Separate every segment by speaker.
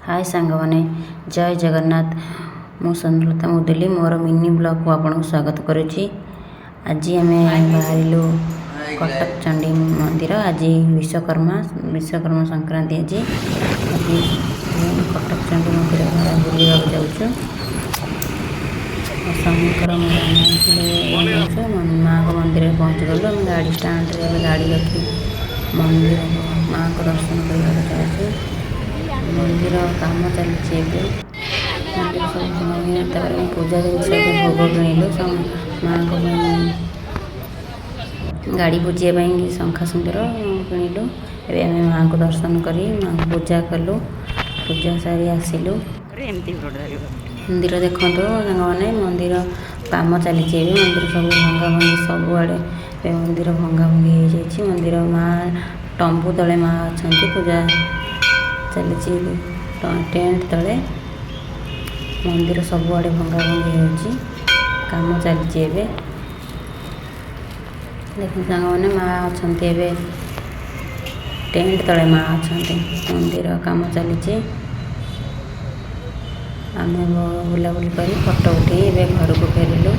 Speaker 1: हाय सांग मैंने जय जगन्नाथ मु संलता मुदुली मोर मिनी ब्लॉग को आपको स्वागत करुच्ची। आज आम बाहर कटक चंडी मंदिर। आज विश्वकर्मा संक्रांति। आज कटक चंडी मंदिर बुलवा जाऊँ। शंकर माँ को मंदिर पहुँच गलु। आम गाड़ी स्टाण्ड गाड़ी रखी मंदिर माँ को दर्शन कर मंदिर काम चलती मंदिर सब पूजा जिनस भोग किणिलु माँ को गाड़ी पूजापी शंखा सिंदूर किणिलु। एवं आम माँ को दर्शन कर माँ को पूजा कलु। पूजा सारी आसिलु मंदिर देखु मैंने मंदिर काम चली मंदिर सब भंगा भंगी सबुआड़े मंदिर भंगा भंगी हो जाए। मंदिर माँ तंबू तले माँ अच्छा पूजा चली टेंट तले मंदिर सबुआड़े भंगा भंगी हो काम चलती। देखो सांग मैंने माँ अच्छा टेंट तले माँ अच्छा मंदिर काम चली। आम बुलाबुली कर फोटो उठे घर को फेरिलु।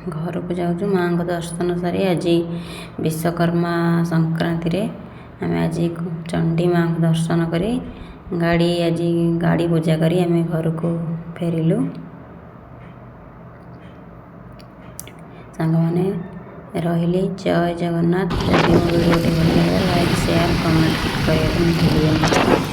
Speaker 1: घर को जाऊँ माँ को दर्शन सारी। आज विश्वकर्मा संक्रांति आम आज चंडी माँ को दर्शन कर गाड़ी आज गाड़ी पूजा कर आम घर को फेरिलु। सांग मैंने रही जय जगन्नाथ। जब वीडियो भल लगे लाइक शेयर कमेंट करने भूलिए।